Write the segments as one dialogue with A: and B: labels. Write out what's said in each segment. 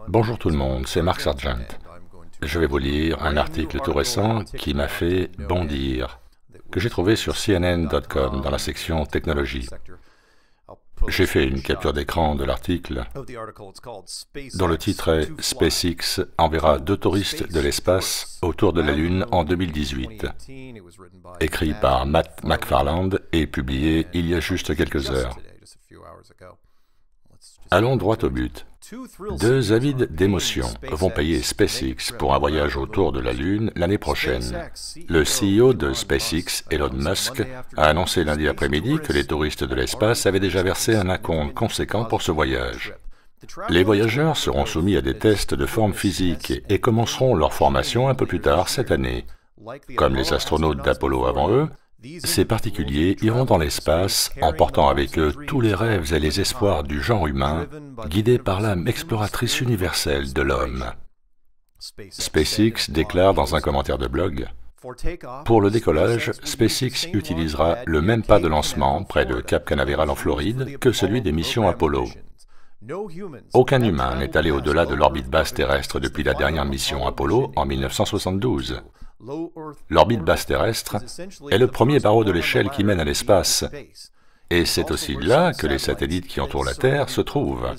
A: Bonjour tout le monde, c'est Mark Sargent. Je vais vous lire un article tout récent qui m'a fait bondir, que j'ai trouvé sur CNN.com dans la section Technologie. J'ai fait une capture d'écran de l'article dont le titre est « SpaceX enverra 2 touristes de l'espace autour de la Lune en 2018 », écrit par Matt McFarland et publié il y a juste quelques heures. Allons droit au but. 2 avides d'émotion vont payer SpaceX pour un voyage autour de la Lune l'année prochaine. Le CEO de SpaceX, Elon Musk, a annoncé lundi après-midi que les touristes de l'espace avaient déjà versé un acompte conséquent pour ce voyage. Les voyageurs seront soumis à des tests de forme physique et commenceront leur formation un peu plus tard cette année. Comme les astronautes d'Apollo avant eux, ces particuliers iront dans l'espace en portant avec eux tous les rêves et les espoirs du genre humain, guidés par l'âme exploratrice universelle de l'homme. SpaceX déclare dans un commentaire de blog: « Pour le décollage, SpaceX utilisera le même pas de lancement près de Cap Canaveral en Floride que celui des missions Apollo. Aucun humain n'est allé au-delà de l'orbite basse terrestre depuis la dernière mission Apollo en 1972. L'orbite basse terrestre est le premier barreau de l'échelle qui mène à l'espace, et c'est aussi là que les satellites qui entourent la Terre se trouvent.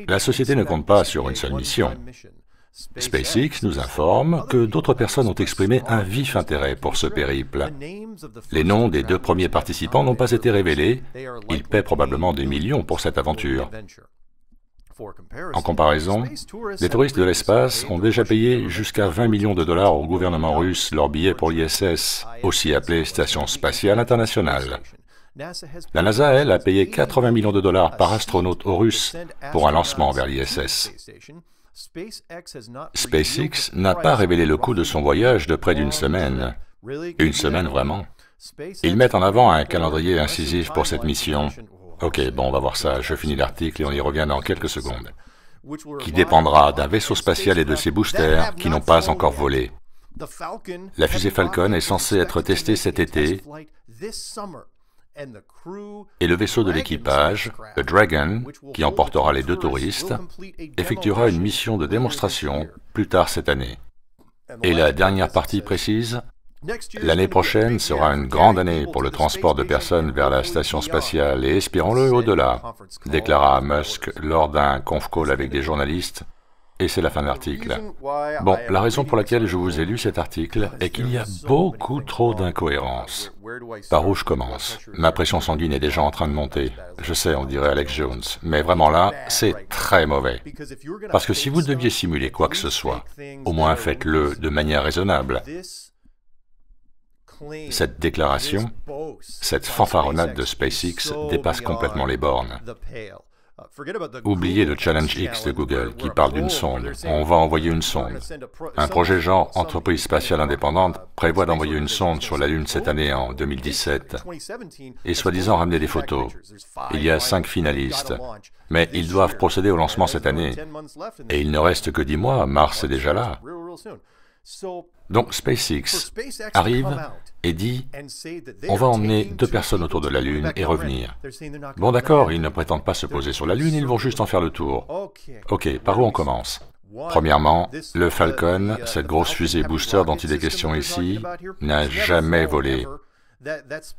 A: La société ne compte pas sur une seule mission. SpaceX nous informe que d'autres personnes ont exprimé un vif intérêt pour ce périple. Les noms des 2 premiers participants n'ont pas été révélés, ils paient probablement des millions pour cette aventure. En comparaison, les touristes de l'espace ont déjà payé jusqu'à 20 millions de dollars au gouvernement russe leur billet pour l'ISS, aussi appelée Station Spatiale Internationale. La NASA, elle, a payé 80 millions de dollars par astronaute aux Russes pour un lancement vers l'ISS. SpaceX n'a pas révélé le coût de son voyage de près d'une semaine. Une semaine vraiment. Ils mettent en avant un calendrier incisif pour cette mission. Ok, bon, on va voir ça, je finis l'article et on y revient dans quelques secondes. Qui dépendra d'un vaisseau spatial et de ses boosters qui n'ont pas encore volé. La fusée Falcon est censée être testée cet été, et le vaisseau de l'équipage, le Dragon, qui emportera les 2 touristes, effectuera une mission de démonstration plus tard cette année. Et la dernière partie précise: l'année prochaine sera une grande année pour le transport de personnes vers la station spatiale et, espérons-le, au-delà, déclara Musk lors d'un conf call avec des journalistes, et c'est la fin de l'article. Bon, la raison pour laquelle je vous ai lu cet article est qu'il y a beaucoup trop d'incohérences. Par où je commence? Ma pression sanguine est déjà en train de monter. Je sais, on dirait Alex Jones, mais vraiment là, c'est très mauvais. Parce que si vous deviez simuler quoi que ce soit, au moins faites-le de manière raisonnable. Cette déclaration, cette fanfaronnade de SpaceX dépasse complètement les bornes. Oubliez le Challenge X de Google qui parle d'une sonde. On va envoyer une sonde. Un projet genre entreprise spatiale indépendante prévoit d'envoyer une sonde sur la Lune cette année en 2017 et soi-disant ramener des photos. Il y a 5 finalistes, mais ils doivent procéder au lancement cette année. Et il ne reste que 10 mois, Mars est déjà là. Donc SpaceX arrive et dit « On va emmener 2 personnes autour de la Lune et revenir. » Bon d'accord, ils ne prétendent pas se poser sur la Lune, ils vont juste en faire le tour. Ok, par où on commence? Premièrement, le Falcon, cette grosse fusée booster dont il est question ici, n'a jamais volé.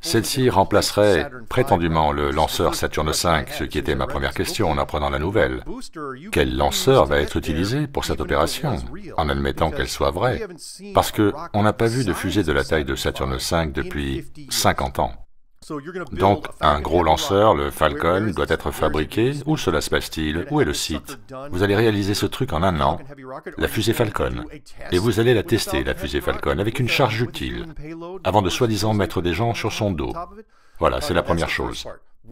A: Celle-ci remplacerait prétendument le lanceur Saturne V, ce qui était ma première question en apprenant la nouvelle. Quel lanceur va être utilisé pour cette opération, en admettant qu'elle soit vraie? Parce qu'on n'a pas vu de fusée de la taille de Saturne V depuis 50 ans. Donc, un gros lanceur, le Falcon, doit être fabriqué. Où cela se passe-t-il? Où est le site? Vous allez réaliser ce truc en 1 an, la fusée Falcon, et vous allez la tester, la fusée Falcon, avec une charge utile, avant de soi-disant mettre des gens sur son dos. Voilà, c'est la première chose.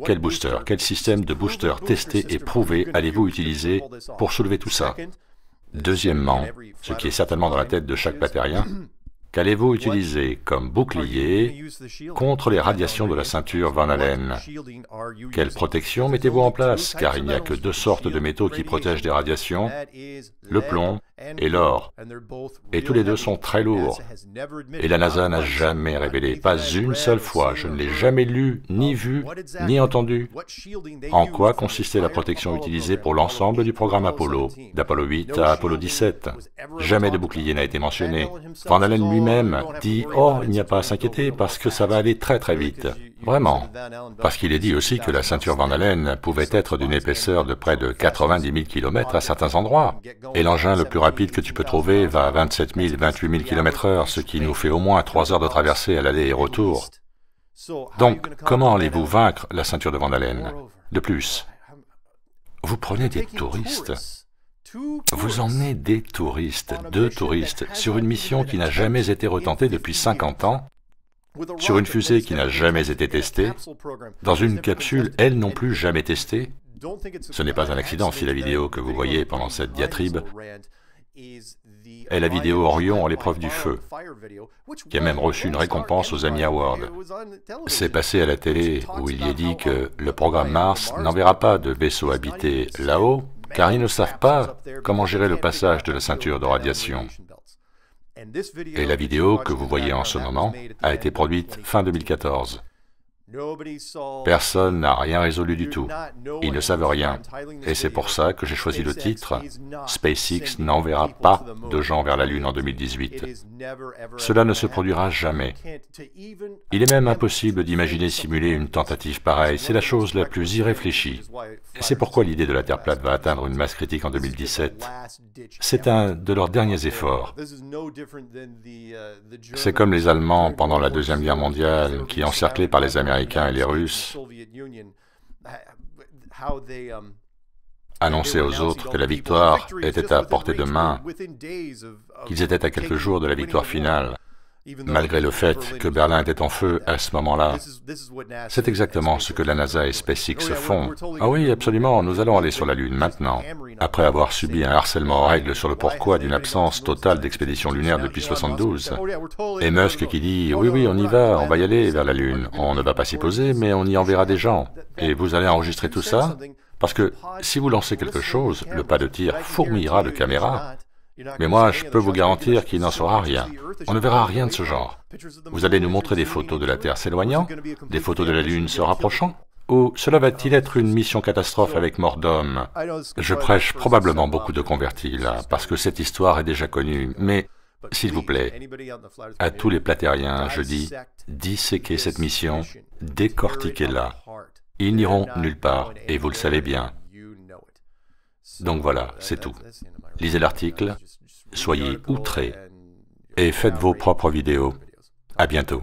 A: Quel booster, quel système de booster testé et prouvé allez-vous utiliser pour soulever tout ça? Deuxièmement, ce qui est certainement dans la tête de chaque patérien, qu'allez-vous utiliser comme bouclier contre les radiations de la ceinture Van Allen? Quelle protection mettez-vous en place? Car il n'y a que 2 sortes de métaux qui protègent des radiations, le plomb et l'or. Et tous les deux sont très lourds. Et la NASA n'a jamais révélé, pas une seule fois, je ne l'ai jamais lu, ni vu, ni entendu, en quoi consistait la protection utilisée pour l'ensemble du programme Apollo, d'Apollo 8 à Apollo 17. Jamais de bouclier n'a été mentionné. Van Allen lui-même dit « Oh, il n'y a pas à s'inquiéter parce que ça va aller très très vite ». Vraiment. Parce qu'il est dit aussi que la ceinture Van Allen pouvait être d'une épaisseur de près de 90 000 km à certains endroits. Et l'engin le plus rapide que tu peux trouver va à 27 000, 28 000 km/h, ce qui nous fait au moins 3 heures de traversée à l'aller et retour. Donc, comment allez-vous vaincre la ceinture de Van Allen? De plus, vous prenez des touristes. Vous emmenez des touristes, 2 touristes, sur une mission qui n'a jamais été retentée depuis 50 ans, sur une fusée qui n'a jamais été testée, dans une capsule, elle non plus jamais testée. Ce n'est pas un accident si la vidéo que vous voyez pendant cette diatribe est la vidéo Orion à l'épreuve du feu, qui a même reçu une récompense aux Emmy Awards. C'est passé à la télé où il y est dit que le programme Mars n'enverra pas de vaisseau habité là-haut, car ils ne savent pas comment gérer le passage de la ceinture de radiation. Et la vidéo que vous voyez en ce moment a été produite fin 2014. Personne n'a rien résolu du tout. Ils ne savent rien. Et c'est pour ça que j'ai choisi le titre « SpaceX n'enverra pas de gens vers la Lune en 2018 ». Cela ne se produira jamais. Il est même impossible d'imaginer simuler une tentative pareille. C'est la chose la plus irréfléchie. Et c'est pourquoi l'idée de la Terre plate va atteindre une masse critique en 2017. C'est un de leurs derniers efforts. C'est comme les Allemands pendant la Deuxième Guerre mondiale, qui, encerclés par les Américains et les Russes, annonçaient aux autres que la victoire était à portée de main, qu'ils étaient à quelques jours de la victoire finale, malgré le fait que Berlin était en feu à ce moment-là. C'est exactement ce que la NASA et SpaceX font. Ah oui, absolument, nous allons aller sur la Lune maintenant, après avoir subi un harcèlement en règle sur le pourquoi d'une absence totale d'expédition lunaire depuis 72. Et Musk qui dit « Oui, oui, on va y aller vers la Lune, on ne va pas s'y poser, mais on y enverra des gens. Et vous allez enregistrer tout ça? Parce que si vous lancez quelque chose, le pas de tir fourmillera de caméras. Mais moi, je peux vous garantir qu'il n'en sera rien. On ne verra rien de ce genre. Vous allez nous montrer des photos de la Terre s'éloignant, des photos de la Lune se rapprochant? Ou cela va-t-il être une mission catastrophe avec mort d'homme? Je prêche probablement beaucoup de convertis là, parce que cette histoire est déjà connue, mais s'il vous plaît, à tous les platériens, je dis, disséquez cette mission, décortiquez-la. Ils n'iront nulle part, et vous le savez bien. Donc voilà, c'est tout. Lisez l'article, soyez outrés, et faites vos propres vidéos. À bientôt.